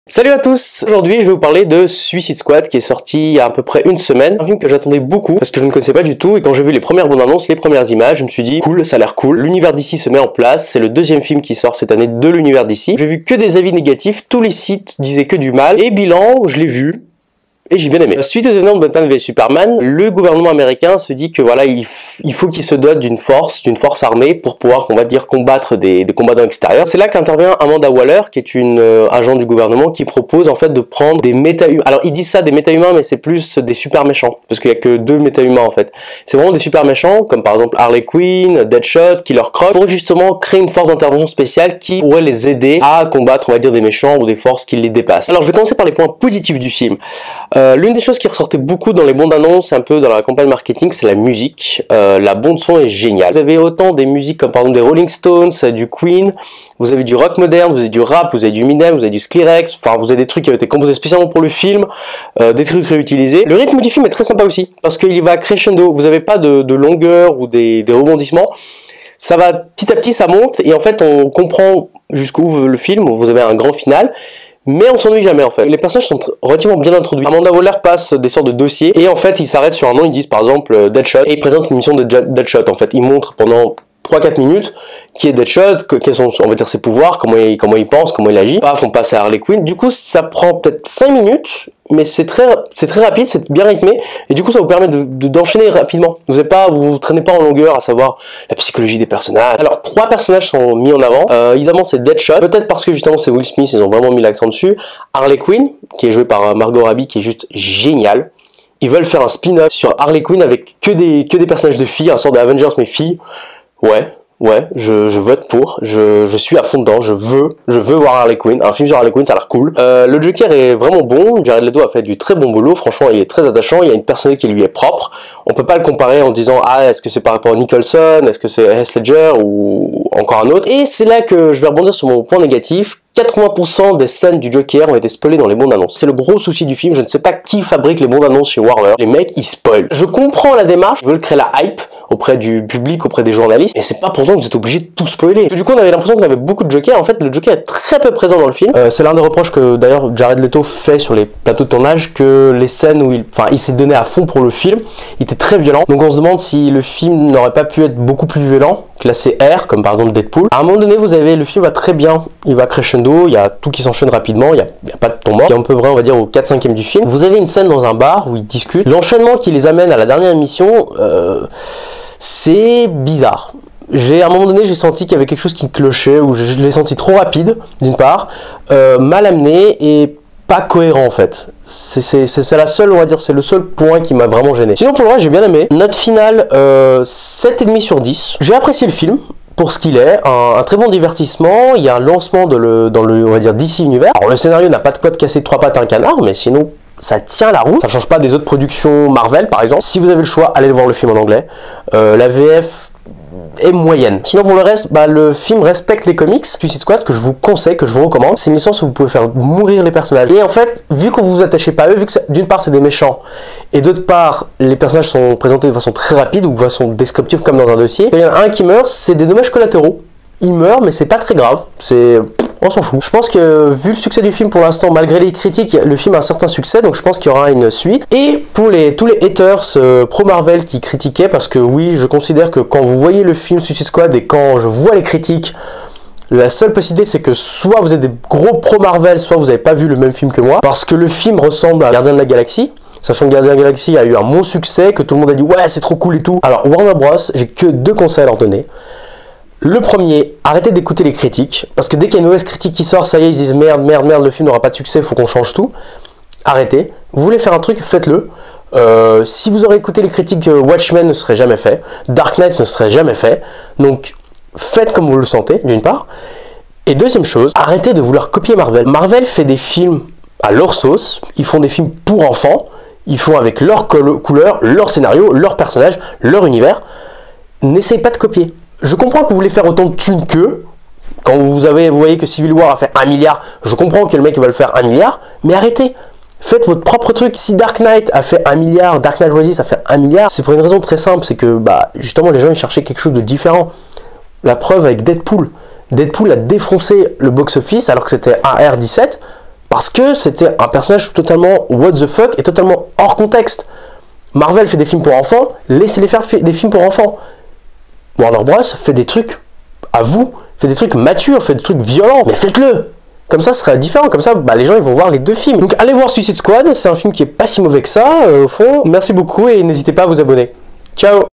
Salut à tous. Aujourd'hui je vais vous parler de Suicide Squad qui est sorti il y a à peu près une semaine. Un film que j'attendais beaucoup parce que je ne connaissais pas du tout et quand j'ai vu les premières bandes annonces, les premières images, je me suis dit cool, ça a l'air cool. L'univers DC se met en place, c'est le deuxième film qui sort cette année de l'univers DC. J'ai vu que des avis négatifs, tous les sites disaient que du mal et bilan, je l'ai vu. Et j'ai bien aimé. Suite aux événements de Batman v Superman, le gouvernement américain se dit que voilà, il faut qu'il se dote d'une force armée pour pouvoir, on va dire, combattre des combattants extérieurs. C'est là qu'intervient Amanda Waller, qui est une agent du gouvernement, qui propose en fait de prendre des méta-humains. Alors ils disent ça des méta-humains, mais c'est plus des super méchants, parce qu'il y a que deux méta-humains en fait. C'est vraiment des super méchants, comme par exemple Harley Quinn, Deadshot, Killer Croc, pour justement créer une force d'intervention spéciale qui pourrait les aider à combattre, on va dire, des méchants ou des forces qui les dépassent. Alors je vais commencer par les points positifs du film. L'une des choses qui ressortait beaucoup dans les bandes annonces, un peu dans la campagne marketing, c'est la musique. La bande son est géniale. Vous avez autant des musiques comme par exemple des Rolling Stones, du Queen, vous avez du rock moderne, vous avez du rap, vous avez du Eminem, vous avez du Skrillex, enfin vous avez des trucs qui ont été composés spécialement pour le film, des trucs réutilisés. Le rythme du film est très sympa aussi, parce qu'il va crescendo, vous n'avez pas de longueur ou des rebondissements. Ça va petit à petit, ça monte, et en fait on comprend jusqu'où veut le film, vous avez un grand final. Mais on s'ennuie jamais en fait. Les personnages sont relativement bien introduits. Amanda Waller passe des sortes de dossiers et en fait ils s'arrêtent sur un nom, ils disent par exemple Deadshot et ils présentent une mission de Deadshot en fait. Ils montrent pendant 3-4 minutes qui est Deadshot, quels sont on va dire ses pouvoirs, comment il pense, comment il agit. Paf, on passe à Harley Quinn. Du coup ça prend peut-être 5 minutes, mais c'est très rapide, c'est bien rythmé et du coup ça vous permet d'enchaîner rapidement. Vous traînez pas en longueur à savoir la psychologie des personnages. Alors 3 personnages sont mis en avant. Évidemment c'est Deadshot, peut-être parce que justement c'est Will Smith, ils ont vraiment mis l'accent dessus. Harley Quinn qui est jouée par Margot Robbie qui est juste géniale. Ils veulent faire un spin-off sur Harley Quinn avec que des personnages de filles, un sort de Avengers mais filles. Ouais, je vote pour, je suis à fond dedans, je veux voir Harley Quinn, un film sur Harley Quinn, ça a l'air cool. Le Joker est vraiment bon, Jared Leto a fait du très bon boulot, franchement il est très attachant, il y a une personnalité qui lui est propre, on peut pas le comparer en disant est-ce que c'est par rapport à Nicholson, est-ce que c'est Heath Ledger ou encore un autre, et c'est là que je vais rebondir sur mon point négatif. 80% des scènes du Joker ont été spoilées dans les bandes annonces. C'est le gros souci du film, je ne sais pas qui fabrique les bandes annonces chez Warner. Les mecs, ils spoilent. Je comprends la démarche, ils veulent créer la hype auprès du public, auprès des journalistes, et c'est pas pourtant que vous êtes obligé de tout spoiler. Du coup, on avait l'impression qu'on avait beaucoup de Joker. En fait, le Joker est très peu présent dans le film. C'est l'un des reproches que d'ailleurs Jared Leto fait sur les plateaux de tournage, que les scènes où il s'est donné à fond pour le film, il était très violent. Donc on se demande si le film n'aurait pas pu être beaucoup plus violent, classé R, comme par exemple Deadpool. À un moment donné, le film va très bien, il va crescendo, il y a tout qui s'enchaîne rapidement, il y a pas de ton mort. Il y a un peu vrai, on va dire, au 4/5e du film. Vous avez une scène dans un bar où ils discutent. L'enchaînement qui les amène à la dernière émission, c'est bizarre. À un moment donné, j'ai senti qu'il y avait quelque chose qui clochait, ou je l'ai senti trop rapide, d'une part, mal amené et pas cohérent en fait. C'est la seule, on va dire, c'est le seul point qui m'a vraiment gêné. Sinon pour le reste, j'ai bien aimé. Note finale, 7,5 sur 10. J'ai apprécié le film pour ce qu'il est, un très bon divertissement. Il y a un lancement dans le on va dire, DC Univers. Alors le scénario n'a pas de quoi de casser 3 pattes à un canard, mais sinon ça tient la route. Ça change pas des autres productions Marvel par exemple. Si vous avez le choix, allez voir le film en anglais. La VF est moyenne. Sinon pour le reste, le film respecte les comics Suicide Squad, que je vous conseille, que je vous recommande. C'est une licence où vous pouvez faire mourir les personnages. Et en fait, vu que vous vous attachez pas à eux, vu que d'une part c'est des méchants, et d'autre part les personnages sont présentés de façon très rapide ou de façon descriptive comme dans un dossier, il y en a un qui meurt, c'est des dommages collatéraux. Il meurt, mais c'est pas très grave. On s'en fout. Je pense que vu le succès du film pour l'instant, malgré les critiques, le film a un certain succès, donc je pense qu'il y aura une suite. Et pour tous les haters pro-Marvel qui critiquaient, parce que oui, je considère que quand vous voyez le film Suicide Squad et quand je vois les critiques, la seule possibilité c'est que soit vous êtes des gros pro-Marvel, soit vous n'avez pas vu le même film que moi, parce que le film ressemble à Gardien de la Galaxie. Sachant que Gardien de la Galaxie a eu un bon succès, que tout le monde a dit ouais c'est trop cool et tout. Alors Warner Bros, j'ai que 2 conseils à leur donner. Le premier, arrêtez d'écouter les critiques, parce que dès qu'il y a une mauvaise critique qui sort, ça y est, ils se disent merde, le film n'aura pas de succès, faut qu'on change tout. Arrêtez. Vous voulez faire un truc, faites-le. Si vous aurez écouté les critiques, Watchmen ne serait jamais fait, Dark Knight ne serait jamais fait, donc faites comme vous le sentez, d'une part. Et deuxième chose, arrêtez de vouloir copier Marvel. Marvel fait des films à leur sauce, ils font des films pour enfants, ils font avec leur couleur, leur scénario, leur personnage, leur univers. N'essayez pas de copier. Je comprends que vous voulez faire autant de thunes qu'eux. Quand vous voyez que Civil War a fait 1 milliard, je comprends que le mec va le faire 1 milliard, mais arrêtez. Faites votre propre truc. Si Dark Knight a fait 1 milliard, Dark Knight Rises a fait 1 milliard, c'est pour une raison très simple, c'est que justement les gens ils cherchaient quelque chose de différent. La preuve avec Deadpool. Deadpool a défoncé le box-office alors que c'était un R17. Parce que c'était un personnage totalement what the fuck et totalement hors contexte. Marvel fait des films pour enfants, laissez-les faire des films pour enfants. Warner Bros fait des trucs à vous, fait des trucs matures, fait des trucs violents, mais faites-le. Comme ça, ce serait différent. Comme ça, les gens ils vont voir les deux films. Donc allez voir Suicide Squad, c'est un film qui est pas si mauvais que ça, au fond. Merci beaucoup et n'hésitez pas à vous abonner. Ciao.